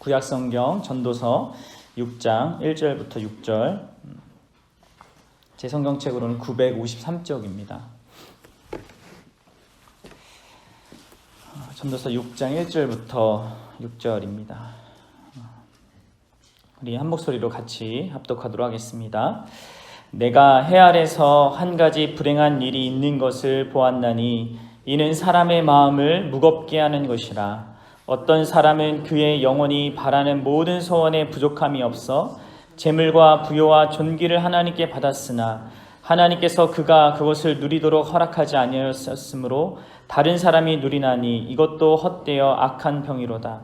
구약성경 전도서 6장 1절부터 6절, 제 성경책으로는 953쪽입니다. 전도서 6장 1절부터 6절입니다. 우리 한 목소리로 같이 합독하도록 하겠습니다. 내가 해 아래서 한 가지 불행한 일이 있는 것을 보았나니 이는 사람의 마음을 무겁게 하는 것이라. 어떤 사람은 그의 영혼이 바라는 모든 소원에 부족함이 없어 재물과 부요와 존귀를 하나님께 받았으나 하나님께서 그가 그것을 누리도록 허락하지 아니하였으므로 다른 사람이 누리나니 이것도 헛되어 악한 병이로다.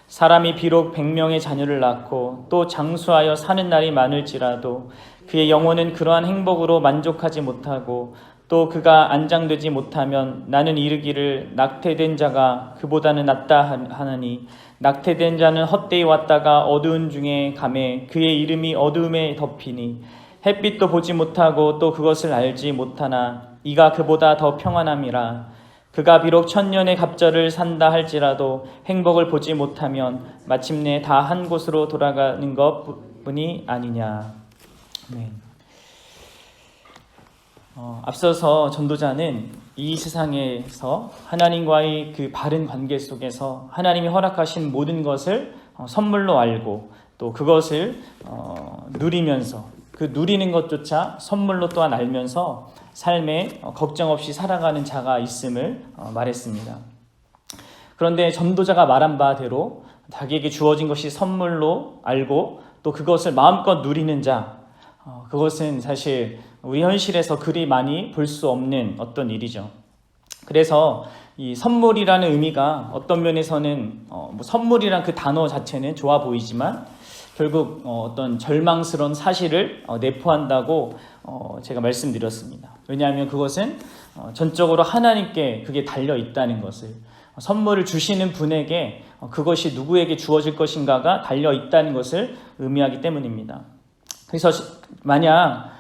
사람이 비록 100명의 자녀를 낳고 또 장수하여 사는 날이 많을지라도 그의 영혼은 그러한 행복으로 만족하지 못하고 또 그가 안장되지 못하면 나는 이르기를 낙태된 자가 그보다는 낫다 하나니 낙태된 자는 헛되이 왔다가 어두운 중에 가매 그의 이름이 어두움에 덮이니 햇빛도 보지 못하고 또 그것을 알지 못하나 이가 그보다 더 평안함이라. 그가 비록 1000년의 갑절을 산다 할지라도 행복을 보지 못하면 마침내 다 한 곳으로 돌아가는 것뿐이 아니냐. 네. 앞서서 전도자는 이 세상에서 하나님과의 그 바른 관계 속에서 하나님이 허락하신 모든 것을 선물로 알고 또 그것을 누리면서 그 누리는 것조차 선물로 또한 알면서 삶에 걱정 없이 살아가는 자가 있음을 말했습니다. 그런데 전도자가 말한 바대로 자기에게 주어진 것이 선물로 알고 또 그것을 마음껏 누리는 자, 그것은 사실 우리 현실에서 그리 많이 볼 수 없는 어떤 일이죠. 그래서 이 선물이라는 의미가 어떤 면에서는 선물이란 그 단어 자체는 좋아 보이지만 결국 어떤 절망스러운 사실을 내포한다고 제가 말씀드렸습니다. 왜냐하면 그것은 전적으로 하나님께 그게 달려 있다는 것을, 선물을 주시는 분에게 그것이 누구에게 주어질 것인가가 달려 있다는 것을 의미하기 때문입니다. 그래서 만약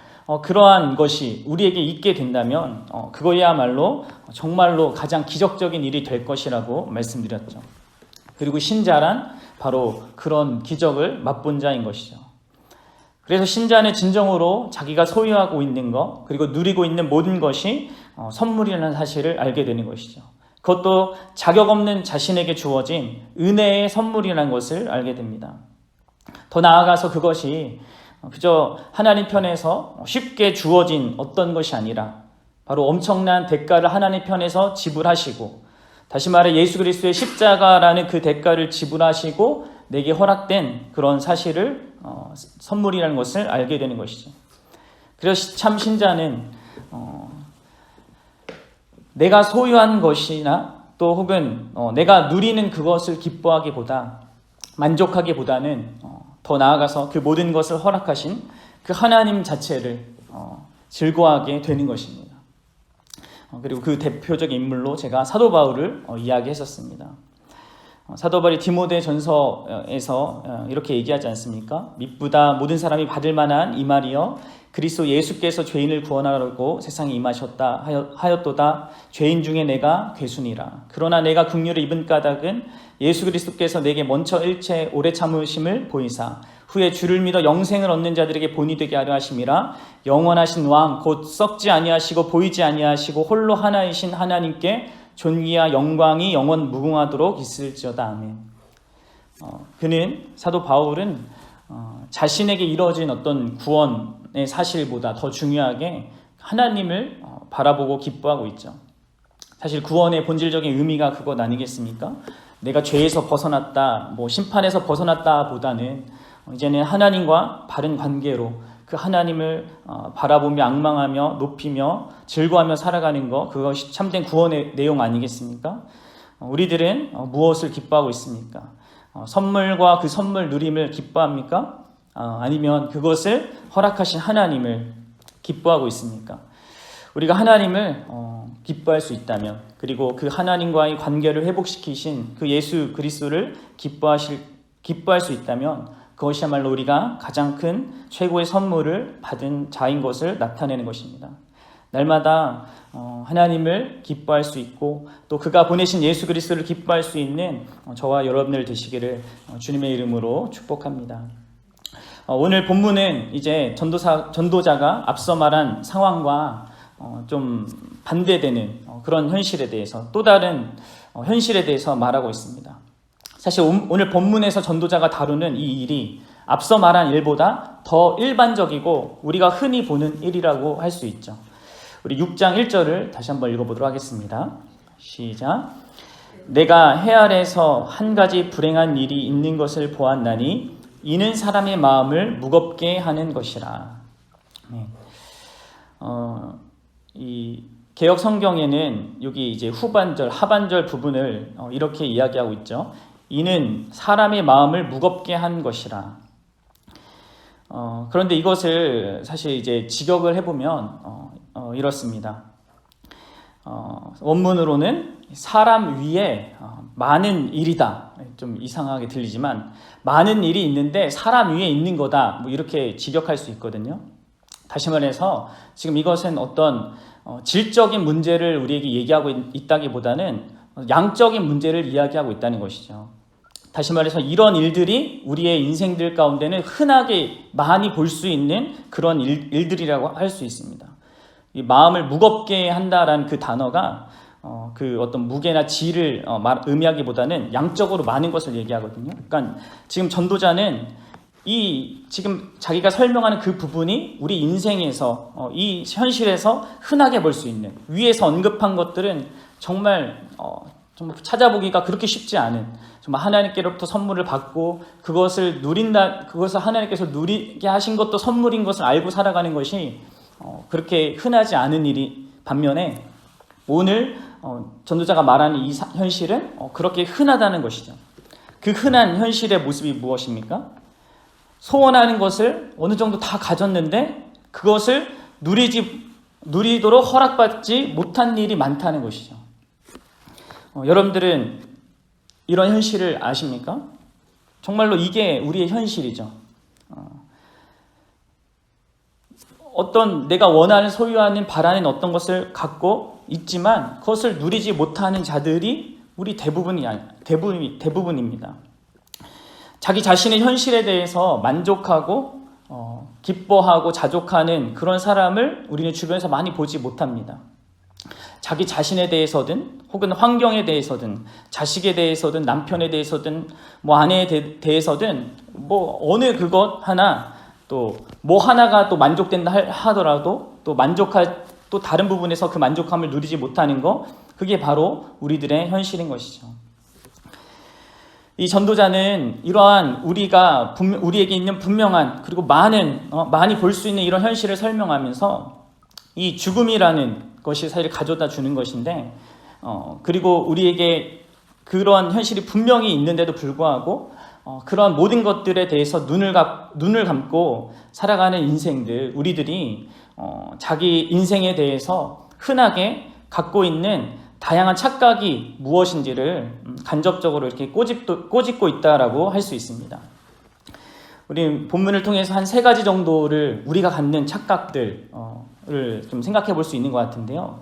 그러한 것이 우리에게 있게 된다면 그거야말로 정말로 가장 기적적인 일이 될 것이라고 말씀드렸죠. 그리고 신자란 바로 그런 기적을 맛본 자인 것이죠. 그래서 신자는 진정으로 자기가 소유하고 있는 것 그리고 누리고 있는 모든 것이 선물이라는 사실을 알게 되는 것이죠. 그것도 자격 없는 자신에게 주어진 은혜의 선물이라는 것을 알게 됩니다. 더 나아가서 그것이 그저 하나님 편에서 쉽게 주어진 어떤 것이 아니라 바로 엄청난 대가를 하나님 편에서 지불하시고, 다시 말해 예수 그리스도의 십자가라는 그 대가를 지불하시고 내게 허락된 그런 사실을 선물이라는 것을 알게 되는 것이죠. 그래서 참 신자는 내가 소유한 것이나 또 혹은 내가 누리는 그것을 기뻐하기보다 만족하기보다는 더 나아가서 그 모든 것을 허락하신 그 하나님 자체를 즐거워하게 되는 것입니다. 그리고 그 대표적인 인물로 제가 사도 바울을 이야기했었습니다. 사도 바울이 디모데 전서에서 이렇게 얘기하지 않습니까? 미쁘다 모든 사람이 받을 만한 이 말이여 그리스도 예수께서 죄인을 구원하려고 세상에 임하셨다 하였도다. 죄인 중에 내가 괴순이라. 그러나 내가 긍휼을 입은 까닭은 예수 그리스도께서 내게 먼저 일체 오래 참으심을 보이사 후에 주를 믿어 영생을 얻는 자들에게 본이 되게 하려 하심이라. 영원하신 왕 곧 썩지 아니하시고 보이지 아니하시고 홀로 하나이신 하나님께 존귀와 영광이 영원 무궁하도록 있을지어다. 아멘. 그는 사도 바울은 자신에게 이루어진 어떤 구원의 사실보다 더 중요하게 하나님을 바라보고 기뻐하고 있죠. 사실 구원의 본질적인 의미가 그것 아니겠습니까? 내가 죄에서 벗어났다, 심판에서 벗어났다 보다는 이제는 하나님과 바른 관계로 그 하나님을 바라보며 앙망하며 높이며 즐거워하며 살아가는 것, 그것이 참된 구원의 내용 아니겠습니까? 우리들은 무엇을 기뻐하고 있습니까? 선물과 그 선물 누림을 기뻐합니까? 아니면 그것을 허락하신 하나님을 기뻐하고 있습니까? 우리가 하나님을 기뻐할 수 있다면, 그리고 그 하나님과의 관계를 회복시키신 그 예수 그리스도를 기뻐할 수 있다면 그것이야말로 우리가 가장 큰 최고의 선물을 받은 자인 것을 나타내는 것입니다. 날마다 하나님을 기뻐할 수 있고 또 그가 보내신 예수 그리스도를 기뻐할 수 있는 저와 여러분들 되시기를 주님의 이름으로 축복합니다. 오늘 본문은 이제 전도자가 앞서 말한 상황과 좀 반대되는 그런 현실에 대해서 또 다른 현실에 대해서 말하고 있습니다. 사실 오늘 본문에서 전도자가 다루는 이 일이 앞서 말한 일보다 더 일반적이고 우리가 흔히 보는 일이라고 할 수 있죠. 우리 6장 1절을 다시 한번 읽어보도록 하겠습니다. 시작. 내가 해 아래에서 한 가지 불행한 일이 있는 것을 보았나니 이는 사람의 마음을 무겁게 하는 것이라. 네. 이 개역 성경에는 여기 이제 하반절 부분을 이렇게 이야기하고 있죠. 이는 사람의 마음을 무겁게 한 것이라. 그런데 이것을 사실 이제 직역을 해보면 이렇습니다. 원문으로는 사람 위에 많은 일이다. 좀 이상하게 들리지만 많은 일이 있는데 사람 위에 있는 거다. 뭐 이렇게 직역할 수 있거든요. 다시 말해서 지금 이것은 어떤 질적인 문제를 우리에게 얘기하고 있다기보다는 양적인 문제를 이야기하고 있다는 것이죠. 다시 말해서 이런 일들이 우리의 인생들 가운데는 흔하게 많이 볼 수 있는 그런 일들이라고 할 수 있습니다. 이 마음을 무겁게 한다라는 그 단어가 그 어떤 무게나 질을 의미하기보다는 양적으로 많은 것을 얘기하거든요. 그러니까 지금 전도자는 이 지금 자기가 설명하는 그 부분이 우리 인생에서 이 현실에서 흔하게 볼 수 있는 위에서 언급한 것들은 정말 찾아보기가 그렇게 쉽지 않은 정말 하나님께로부터 선물을 받고 그것을 하나님께서 누리게 하신 것도 선물인 것을 알고 살아가는 것이 그렇게 흔하지 않은 일이 반면에 오늘 전도자가 말하는 이 현실은 그렇게 흔하다는 것이죠. 그 흔한 현실의 모습이 무엇입니까? 소원하는 것을 어느 정도 다 가졌는데 그것을 누리도록 허락받지 못한 일이 많다는 것이죠. 여러분들은 이런 현실을 아십니까? 정말로 이게 우리의 현실이죠. 어떤 내가 원하는 소유하는 바라는 어떤 것을 갖고 있지만 그것을 누리지 못하는 자들이 우리 대부분입니다. 자기 자신의 현실에 대해서 만족하고 기뻐하고 자족하는 그런 사람을 우리는 주변에서 많이 보지 못합니다. 자기 자신에 대해서든 혹은 환경에 대해서든 자식에 대해서든 남편에 대해서든 뭐 아내에 대해서든 뭐 어느 그것 하나 또 뭐 하나가 또 만족된다 하더라도 또 다른 부분에서 그 만족감을 누리지 못하는 거 그게 바로 우리들의 현실인 것이죠. 이 전도자는 이러한 우리에게 있는 분명한 그리고 많이 볼 수 있는 이런 현실을 설명하면서 이 죽음이라는 것이 사실 가져다 주는 것인데 그리고 우리에게 그러한 현실이 분명히 있는데도 불구하고 그런 모든 것들에 대해서 눈을 감고 살아가는 인생들 우리들이 자기 인생에 대해서 흔하게 갖고 있는 다양한 착각이 무엇인지를 간접적으로 이렇게 꼬집고 있다라고 할 수 있습니다. 우리 본문을 통해서 한 3가지 정도를 우리가 갖는 착각들을 좀 생각해 볼 수 있는 것 같은데요.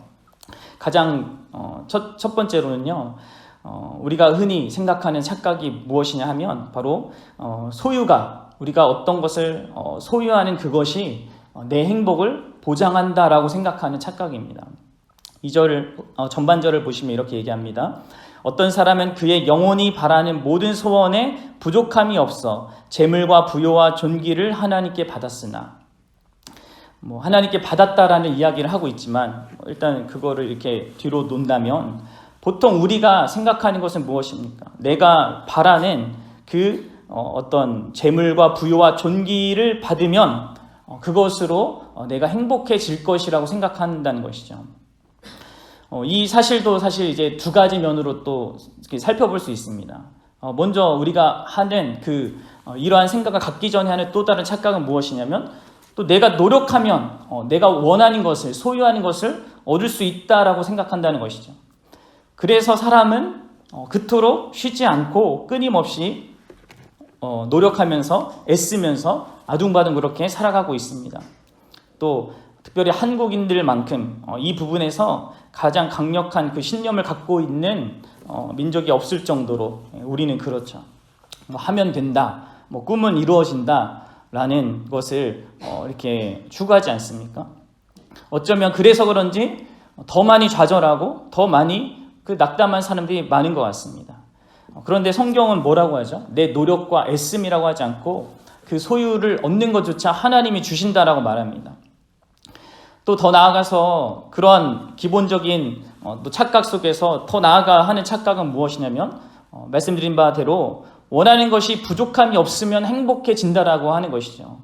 가장 첫 번째로는요. 우리가 흔히 생각하는 착각이 무엇이냐 하면 바로 우리가 어떤 것을 소유하는 그것이 내 행복을 보장한다라고 생각하는 착각입니다. 2절 전반절을 보시면 이렇게 얘기합니다. 어떤 사람은 그의 영혼이 바라는 모든 소원에 부족함이 없어 재물과 부요와 존귀를 하나님께 받았으나 하나님께 받았다라는 이야기를 하고 있지만 일단 그거를 이렇게 뒤로 놓는다면 보통 우리가 생각하는 것은 무엇입니까? 내가 바라는 그 어떤 재물과 부요와 존귀를 받으면 그것으로 내가 행복해질 것이라고 생각한다는 것이죠. 이 사실도 사실 이제 2가지 면으로 또 살펴볼 수 있습니다. 먼저 우리가 하는 이러한 생각을 갖기 전에 하는 또 다른 착각은 무엇이냐면 또 내가 노력하면 내가 원하는 것을 소유하는 것을 얻을 수 있다라고 생각한다는 것이죠. 그래서 사람은 그토록 쉬지 않고 끊임없이 노력하면서 애쓰면서 아둥바둥 그렇게 살아가고 있습니다. 또 특별히 한국인들만큼 이 부분에서 가장 강력한 그 신념을 갖고 있는 민족이 없을 정도로 우리는 그렇죠. 뭐 하면 된다, 뭐 꿈은 이루어진다라는 것을 이렇게 추구하지 않습니까? 어쩌면 그래서 그런지 더 많이 좌절하고 더 많이 그 낙담한 사람들이 많은 것 같습니다. 그런데 성경은 뭐라고 하죠? 내 노력과 애씀이라고 하지 않고 그 소유를 얻는 것조차 하나님이 주신다라고 말합니다. 또 더 나아가서 그런 기본적인 또 착각 속에서 더 나아가 하는 착각은 무엇이냐면 말씀드린 바대로 원하는 것이 부족함이 없으면 행복해진다라고 하는 것이죠.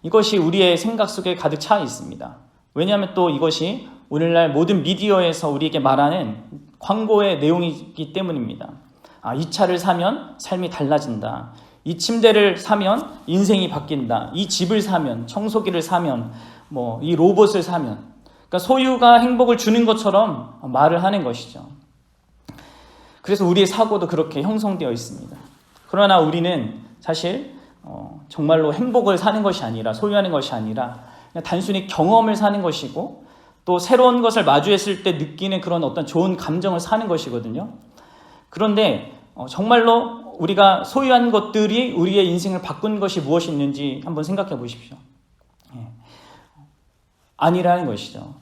이것이 우리의 생각 속에 가득 차 있습니다. 왜냐하면 또 이것이 오늘날 모든 미디어에서 우리에게 말하는 광고의 내용이기 때문입니다. 이 차를 사면 삶이 달라진다. 이 침대를 사면 인생이 바뀐다. 이 집을 사면, 청소기를 사면, 이 로봇을 사면, 그러니까 소유가 행복을 주는 것처럼 말을 하는 것이죠. 그래서 우리의 사고도 그렇게 형성되어 있습니다. 그러나 우리는 사실 정말로 행복을 사는 것이 아니라, 소유하는 것이 아니라 그냥 단순히 경험을 사는 것이고, 또 새로운 것을 마주했을 때 느끼는 그런 어떤 좋은 감정을 사는 것이거든요. 그런데 정말로 우리가 소유한 것들이 우리의 인생을 바꾼 것이 무엇이 있는지 한번 생각해 보십시오. 아니라는 것이죠.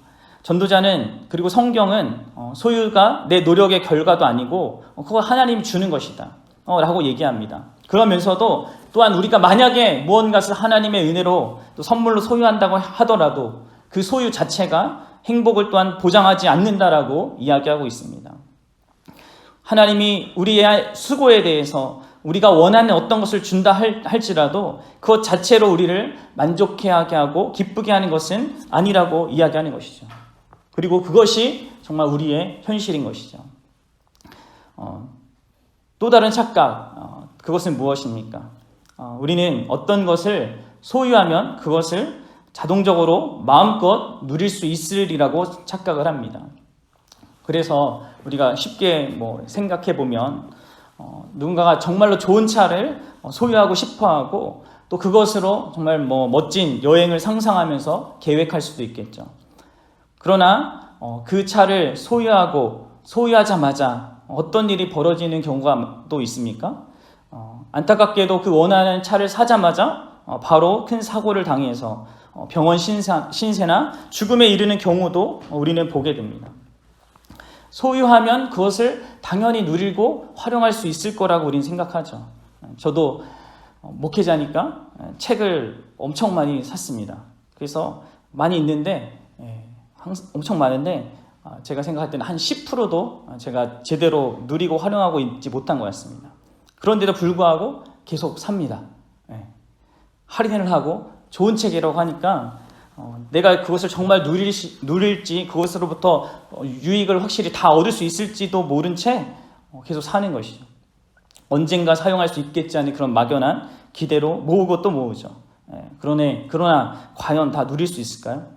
전도자는, 그리고 성경은 소유가 내 노력의 결과도 아니고 그거 하나님이 주는 것이다 라고 얘기합니다. 그러면서도 또한 우리가 만약에 무언가를 하나님의 은혜로 또 선물로 소유한다고 하더라도 그 소유 자체가 행복을 또한 보장하지 않는다라고 이야기하고 있습니다. 하나님이 우리의 수고에 대해서 우리가 원하는 어떤 것을 준다 할지라도 그것 자체로 우리를 만족해하게 하고 기쁘게 하는 것은 아니라고 이야기하는 것이죠. 그리고 그것이 정말 우리의 현실인 것이죠. 또 다른 착각, 그것은 무엇입니까? 우리는 어떤 것을 소유하면 그것을 자동적으로 마음껏 누릴 수 있으리라고 착각을 합니다. 그래서 우리가 쉽게 생각해 보면 누군가가 정말로 좋은 차를 소유하고 싶어하고 또 그것으로 정말 멋진 여행을 상상하면서 계획할 수도 있겠죠. 그러나 그 차를 소유하자마자 어떤 일이 벌어지는 경우가 또 있습니까? 안타깝게도 그 원하는 차를 사자마자 바로 큰 사고를 당해서 병원 신세나 죽음에 이르는 경우도 우리는 보게 됩니다. 소유하면 그것을 당연히 누리고 활용할 수 있을 거라고 우리는 생각하죠. 저도 목회자니까 책을 엄청 많이 샀습니다. 그래서 많이 있는데 엄청 많은데 제가 생각할 때는 한 10%도 제가 제대로 누리고 활용하고 있지 못한 것 같습니다. 그런데도 불구하고 계속 삽니다. 할인을 하고 좋은 책이라고 하니까 내가 그것을 정말 누릴지 그것으로부터 유익을 확실히 다 얻을 수 있을지도 모른 채 계속 사는 것이죠. 언젠가 사용할 수 있겠지 하는 그런 막연한 기대로 모으고 또 모으죠. 그러나 과연 다 누릴 수 있을까요?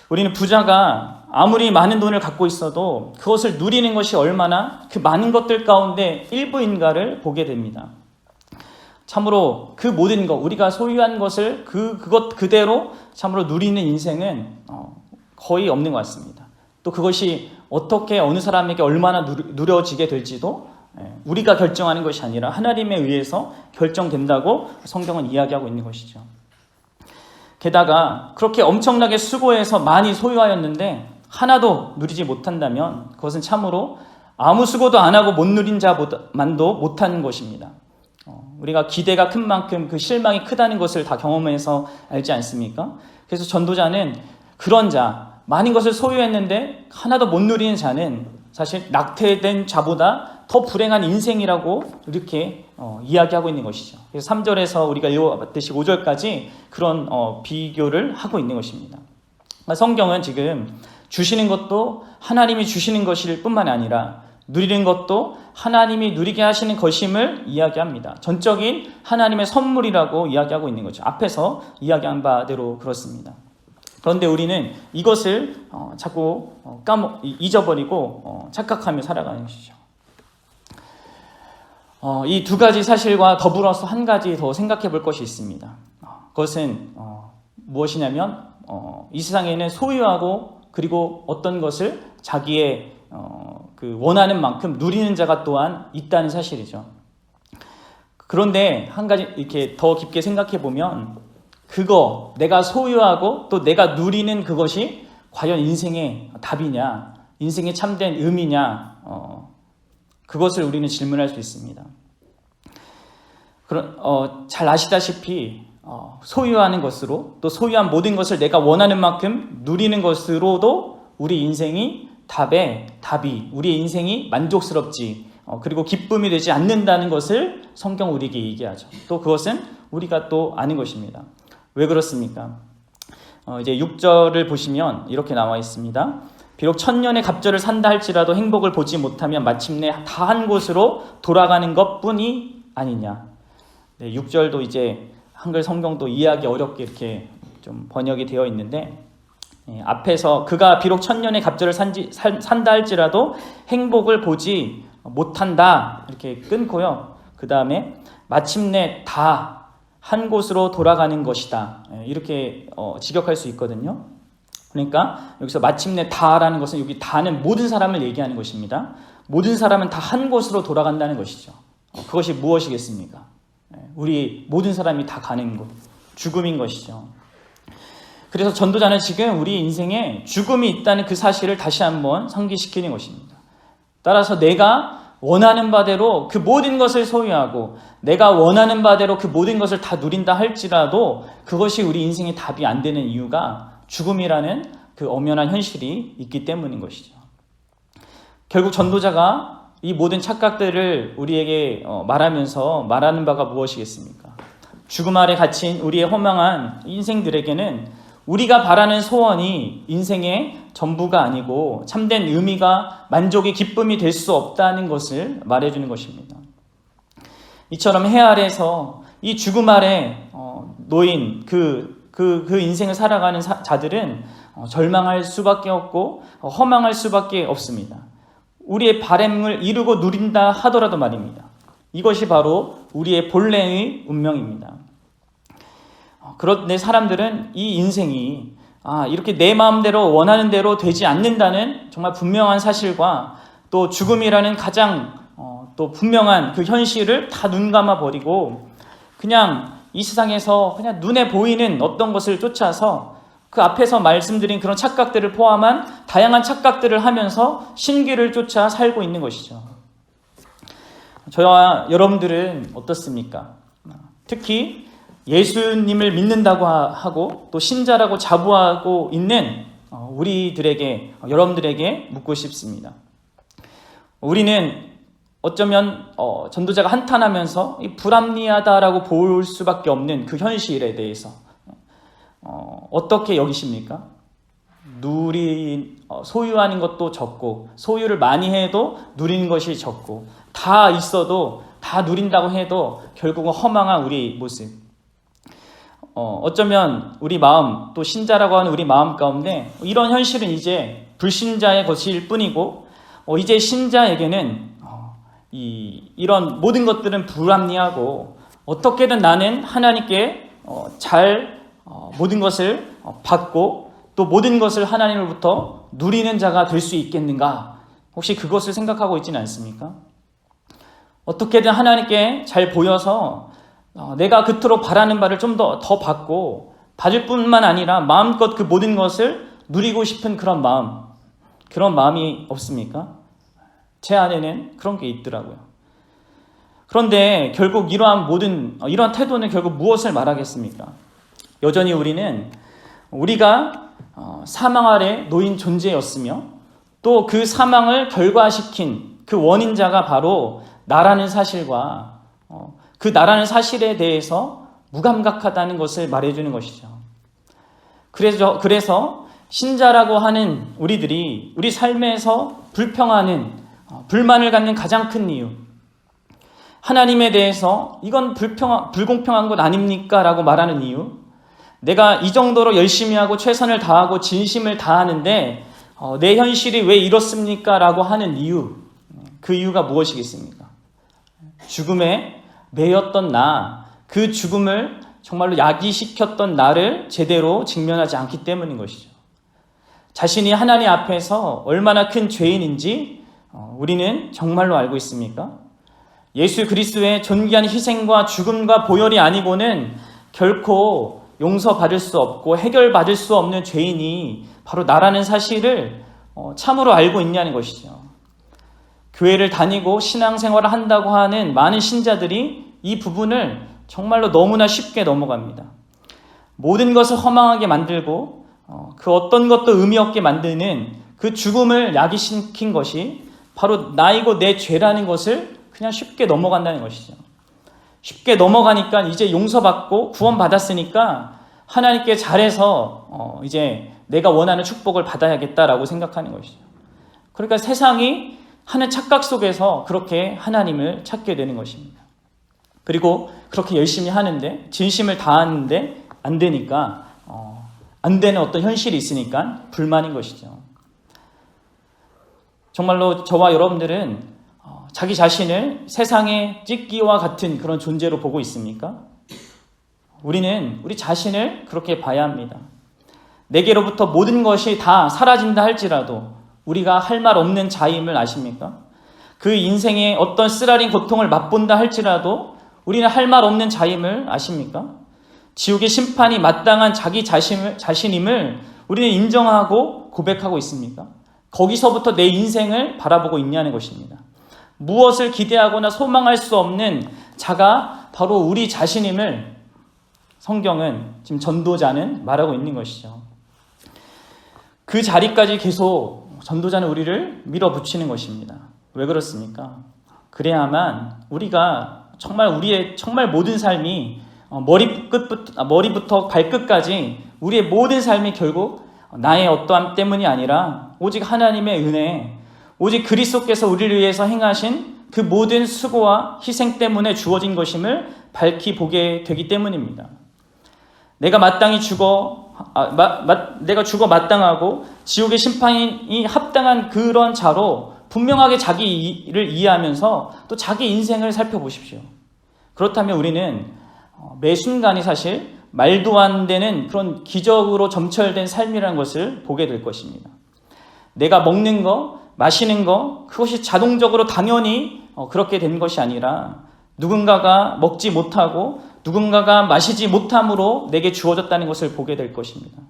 우리는 부자가 아무리 많은 돈을 갖고 있어도 그것을 누리는 것이 얼마나 그 많은 것들 가운데 일부인가를 보게 됩니다. 참으로 그 모든 것, 우리가 소유한 것을 그것 그대로 참으로 누리는 인생은 거의 없는 것 같습니다. 또 그것이 어떻게 어느 사람에게 얼마나 누려지게 될지도 우리가 결정하는 것이 아니라 하나님에 의해서 결정된다고 성경은 이야기하고 있는 것이죠. 게다가 그렇게 엄청나게 수고해서 많이 소유하였는데 하나도 누리지 못한다면 그것은 참으로 아무 수고도 안 하고 못 누린 자만도 못한 것입니다. 우리가 기대가 큰 만큼 그 실망이 크다는 것을 다 경험해서 알지 않습니까? 그래서 전도자는 그런 자, 많은 것을 소유했는데 하나도 못 누리는 자는 사실 낙태된 자보다 더 불행한 인생이라고 이렇게 이야기하고 있는 것이죠. 그래서 3절에서 우리가 읽어봤듯이 5절까지 그런 비교를 하고 있는 것입니다. 성경은 지금 주시는 것도 하나님이 주시는 것일 뿐만 아니라 누리는 것도 하나님이 누리게 하시는 것임을 이야기합니다. 전적인 하나님의 선물이라고 이야기하고 있는 거죠. 앞에서 이야기한 바대로 그렇습니다. 그런데 우리는 이것을 자꾸 잊어버리고 착각하며 살아가는 것이죠. 이 두 가지 사실과 더불어서 한 가지 더 생각해 볼 것이 있습니다. 그것은 무엇이냐면 이 세상에는 소유하고 그리고 어떤 것을 자기의 그 원하는 만큼 누리는 자가 또한 있다는 사실이죠. 그런데 한 가지 이렇게 더 깊게 생각해 보면 그거 내가 소유하고 또 내가 누리는 그것이 과연 인생의 답이냐, 인생의 참된 의미냐, 그것을 우리는 질문할 수 있습니다. 잘 아시다시피 소유하는 것으로 또 소유한 모든 것을 내가 원하는 만큼 누리는 것으로도 우리 인생이 답이 우리의 인생이 만족스럽지 그리고 기쁨이 되지 않는다는 것을 성경 우리에게 얘기하죠. 또 그것은 우리가 또 아는 것입니다. 왜 그렇습니까? 이제 6절을 보시면 이렇게 나와 있습니다. 비록 천년의 갑절을 산다 할지라도 행복을 보지 못하면 마침내 다 한 곳으로 돌아가는 것뿐이 아니냐. 네, 6절도 이제 한글 성경도 이해하기 어렵게 이렇게 좀 번역이 되어 있는데 앞에서 그가 비록 천년의 갑절을 산다 할지라도 행복을 보지 못한다 이렇게 끊고요. 그 다음에 마침내 다 한 곳으로 돌아가는 것이다 이렇게 직역할 수 있거든요. 그러니까 여기서 마침내 다라는 것은 여기 다는 모든 사람을 얘기하는 것입니다. 모든 사람은 다 한 곳으로 돌아간다는 것이죠. 그것이 무엇이겠습니까? 우리 모든 사람이 다 가는 곳, 죽음인 것이죠. 그래서 전도자는 지금 우리 인생에 죽음이 있다는 그 사실을 다시 한번 상기시키는 것입니다. 따라서 내가 원하는 바대로 그 모든 것을 소유하고 내가 원하는 바대로 그 모든 것을 다 누린다 할지라도 그것이 우리 인생의 답이 안 되는 이유가 죽음이라는 그 엄연한 현실이 있기 때문인 것이죠. 결국 전도자가 이 모든 착각들을 우리에게 말하면서 말하는 바가 무엇이겠습니까? 죽음 아래 갇힌 우리의 허망한 인생들에게는 우리가 바라는 소원이 인생의 전부가 아니고 참된 의미가 만족의 기쁨이 될 수 없다는 것을 말해주는 것입니다. 이처럼 해 아래에서 이 죽음 아래 놓인 그 인생을 살아가는 자들은 절망할 수밖에 없고 허망할 수밖에 없습니다. 우리의 바램을 이루고 누린다 하더라도 말입니다. 이것이 바로 우리의 본래의 운명입니다. 그런데 사람들은 이 인생이 이렇게 내 마음대로 원하는 대로 되지 않는다는 정말 분명한 사실과 또 죽음이라는 가장 또 분명한 그 현실을 다 눈감아 버리고 그냥 이 세상에서 그냥 눈에 보이는 어떤 것을 쫓아서 그 앞에서 말씀드린 그런 착각들을 포함한 다양한 착각들을 하면서 신기를 쫓아 살고 있는 것이죠. 저와 여러분들은 어떻습니까? 특히 예수님을 믿는다고 하고 또 신자라고 자부하고 있는 우리들에게 여러분들에게 묻고 싶습니다. 우리는 어쩌면 전도자가 한탄하면서 불합리하다라고 볼 수밖에 없는 그 현실에 대해서 어떻게 여기십니까? 소유하는 것도 적고 소유를 많이 해도 누리는 것이 적고 다 있어도 다 누린다고 해도 결국은 허망한 우리 모습. 어쩌면 우리 마음 또 신자라고 하는 우리 마음 가운데 이런 현실은 이제 불신자의 것일 뿐이고 이제 신자에게는 이런 모든 것들은 불합리하고 어떻게든 나는 하나님께 모든 것을 받고 또 모든 것을 하나님으로부터 누리는 자가 될 수 있겠는가? 혹시 그것을 생각하고 있지는 않습니까? 어떻게든 하나님께 잘 보여서 내가 그토록 바라는 바를 좀 더 받고 받을 뿐만 아니라 마음껏 그 모든 것을 누리고 싶은 그런 마음이 없습니까? 제 안에는 그런 게 있더라고요. 그런데 결국 이러한 태도는 결국 무엇을 말하겠습니까? 여전히 우리가 사망 아래 놓인 존재였으며 또 그 사망을 결과시킨 그 원인자가 바로 나라는 사실과 그 나라는 사실에 대해서 무감각하다는 것을 말해주는 것이죠. 그래서 신자라고 하는 우리들이 우리 삶에서 불만을 갖는 가장 큰 이유, 하나님에 대해서 이건 불공평한 것 아닙니까? 라고 말하는 이유, 내가 이 정도로 열심히 하고 최선을 다하고 진심을 다하는데 내 현실이 왜 이렇습니까? 라고 하는 이유, 그 이유가 무엇이겠습니까? 죽음에 매였던 그 죽음을 정말로 야기시켰던 나를 제대로 직면하지 않기 때문인 것이죠. 자신이 하나님 앞에서 얼마나 큰 죄인인지 우리는 정말로 알고 있습니까? 예수 그리스도의 존귀한 희생과 죽음과 보혈이 아니고는 결코 용서받을 수 없고 해결받을 수 없는 죄인이 바로 나라는 사실을 참으로 알고 있냐는 것이죠. 교회를 다니고 신앙생활을 한다고 하는 많은 신자들이 이 부분을 정말로 너무나 쉽게 넘어갑니다. 모든 것을 허망하게 만들고 그 어떤 것도 의미 없게 만드는 그 죽음을 야기시킨 것이 바로 나이고 내 죄라는 것을 그냥 쉽게 넘어간다는 것이죠. 쉽게 넘어가니까 이제 용서받고 구원받았으니까 하나님께 잘해서 이제 내가 원하는 축복을 받아야겠다라고 생각하는 것이죠. 그러니까 세상이 하는 착각 속에서 그렇게 하나님을 찾게 되는 것입니다. 그리고 그렇게 열심히 하는데 진심을 다하는데 안 되니까 안 되는 어떤 현실이 있으니까 불만인 것이죠. 정말로 저와 여러분들은 자기 자신을 세상의 찢기와 같은 그런 존재로 보고 있습니까? 우리는 우리 자신을 그렇게 봐야 합니다. 내게로부터 모든 것이 다 사라진다 할지라도 우리가 할 말 없는 자임을 아십니까? 그 인생의 어떤 쓰라린 고통을 맛본다 할지라도 우리는 할 말 없는 자임을 아십니까? 지옥의 심판이 마땅한 자기 자신임을 우리는 인정하고 고백하고 있습니까? 거기서부터 내 인생을 바라보고 있냐는 것입니다. 무엇을 기대하거나 소망할 수 없는 자가 바로 우리 자신임을 성경은 지금 전도자는 말하고 있는 것이죠. 그 자리까지 계속 전도자는 우리를 밀어붙이는 것입니다. 왜 그렇습니까? 그래야만 우리가 우리의 모든 삶이 머리부터 발끝까지 우리의 모든 삶이 결국 나의 어떠함 때문이 아니라 오직 하나님의 은혜, 오직 그리스도께서 우리를 위해서 행하신 그 모든 수고와 희생 때문에 주어진 것임을 밝히 보게 되기 때문입니다. 내가 마땅히 내가 죽어 마땅하고 지옥의 심판이 합당한 그런 자로 분명하게 자기 일을 이해하면서 또 자기 인생을 살펴보십시오. 그렇다면 우리는 매 순간이 사실 말도 안 되는 그런 기적으로 점철된 삶이라는 것을 보게 될 것입니다. 내가 먹는 거, 마시는 거, 그것이 자동적으로 당연히 그렇게 된 것이 아니라 누군가가 먹지 못하고 누군가가 마시지 못함으로 내게 주어졌다는 것을 보게 될 것입니다.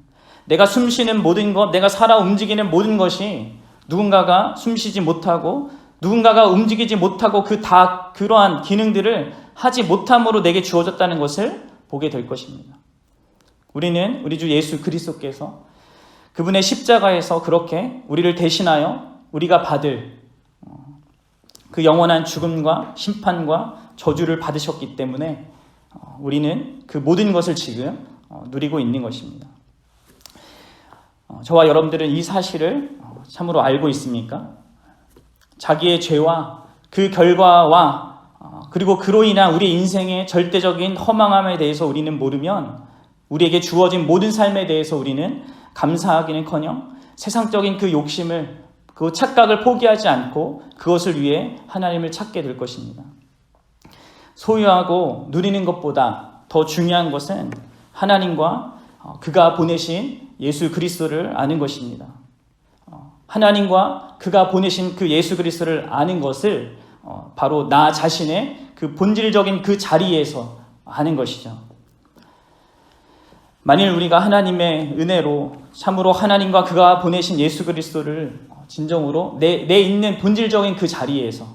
내가 숨쉬는 모든 것, 내가 살아 움직이는 모든 것이 누군가가 숨쉬지 못하고 누군가가 움직이지 못하고 그러한 기능들을 하지 못함으로 내게 주어졌다는 것을 보게 될 것입니다. 우리는 우리 주 예수 그리스도께서 그분의 십자가에서 그렇게 우리를 대신하여 우리가 받을 그 영원한 죽음과 심판과 저주를 받으셨기 때문에 우리는 그 모든 것을 지금 누리고 있는 것입니다. 저와 여러분들은 이 사실을 참으로 알고 있습니까? 자기의 죄와 그 결과와 그리고 그로 인한 우리 인생의 절대적인 허망함에 대해서 우리는 모르면 우리에게 주어진 모든 삶에 대해서 우리는 감사하기는커녕 세상적인 그 욕심을, 그 착각을 포기하지 않고 그것을 위해 하나님을 찾게 될 것입니다. 소유하고 누리는 것보다 더 중요한 것은 하나님과 그가 보내신 예수 그리스도를 아는 것입니다. 하나님과 그가 보내신 그 예수 그리스도를 아는 것을 바로 나 자신의 그 본질적인 그 자리에서 아는 것이죠. 만일 우리가 하나님의 은혜로 참으로 하나님과 그가 보내신 예수 그리스도를 진정으로 내 있는 본질적인 그 자리에서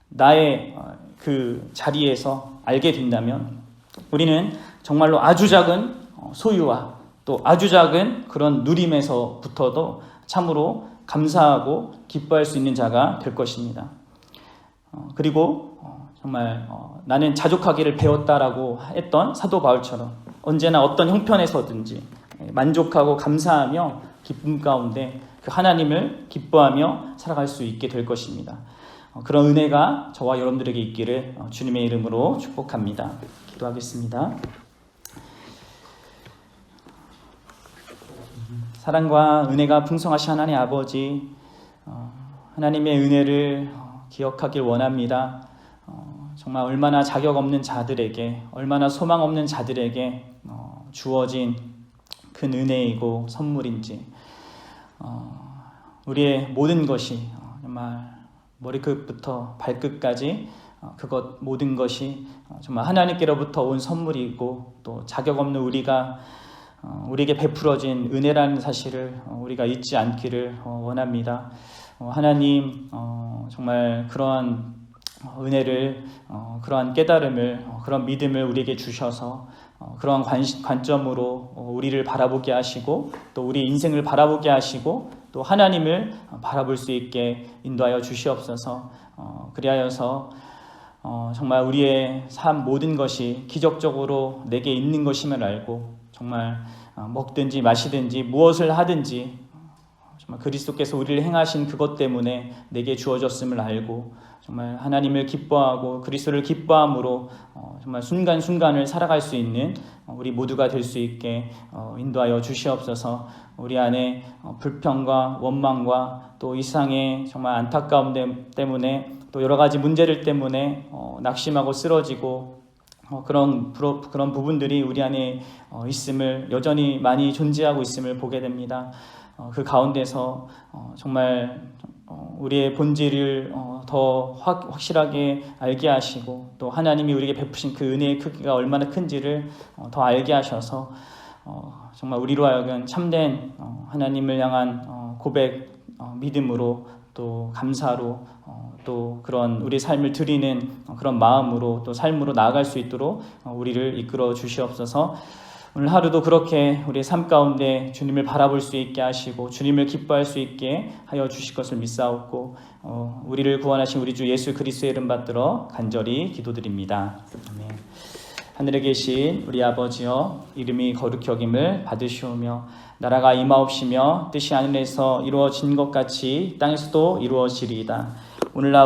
나의 그 자리에서 알게 된다면 우리는 정말로 아주 작은 소유와 또 아주 작은 그런 누림에서부터도 참으로 감사하고 기뻐할 수 있는 자가 될 것입니다. 그리고 정말 나는 자족하기를 배웠다라고 했던 사도 바울처럼 언제나 어떤 형편에서든지 만족하고 감사하며 기쁨 가운데 그 하나님을 기뻐하며 살아갈 수 있게 될 것입니다. 그런 은혜가 저와 여러분들에게 있기를 주님의 이름으로 축복합니다. 기도하겠습니다. 사랑과 은혜가 풍성하신 하나님 아버지, 하나님의 은혜를 기억하길 원합니다. 정말 얼마나 자격 없는 자들에게, 얼마나 소망 없는 자들에게 주어진 큰 은혜이고 선물인지, 우리의 모든 것이 정말 머리끝부터 발끝까지 그것 모든 것이 정말 하나님께로부터 온 선물이고, 또 자격 없는 우리에게 베풀어진 은혜라는 사실을 우리가 잊지 않기를 원합니다. 하나님 정말 그러한 은혜를, 그러한 깨달음을, 그런 믿음을 우리에게 주셔서 그러한 관점으로 우리를 바라보게 하시고, 또 우리 인생을 바라보게 하시고, 또 하나님을 바라볼 수 있게 인도하여 주시옵소서. 그리하여서 정말 우리의 삶 모든 것이 기적적으로 내게 있는 것임을 알고, 정말 먹든지 마시든지 무엇을 하든지 정말 그리스도께서 우리를 행하신 그것 때문에 내게 주어졌음을 알고, 정말 하나님을 기뻐하고 그리스도를 기뻐함으로 정말 순간순간을 살아갈 수 있는 우리 모두가 될 수 있게 인도하여 주시옵소서. 우리 안에 불평과 원망과 또 이 세상의 정말 안타까움 때문에, 또 여러 가지 문제들 때문에 낙심하고 쓰러지고 그런 부분들이 우리 안에 있음을, 여전히 많이 존재하고 있음을 보게 됩니다. 그 가운데서 정말 우리의 본질을 더 확실하게 알게 하시고, 또 하나님이 우리에게 베푸신 그 은혜의 크기가 얼마나 큰지를 더 알게 하셔서 정말 우리로 하여금 참된 하나님을 향한 고백, 믿음으로, 또 감사로, 또 그런 우리 삶을 드리는 그런 마음으로, 또 삶으로 나아갈 수 있도록 우리를 이끌어 주시옵소서. 오늘 하루도 그렇게 우리의 삶 가운데 주님을 바라볼 수 있게 하시고 주님을 기뻐할 수 있게 하여 주실 것을 믿사옵고, 우리를 구원하신 우리 주 예수 그리스도의 이름 받들어 간절히 기도드립니다. 아멘. 하늘에 계신 우리 아버지여, 이름이 거룩히 여김을 받으시오며 나라가 임하옵시며 뜻이 하늘에서 이루어진 것 같이 땅에서도 이루어지리이다. 오늘날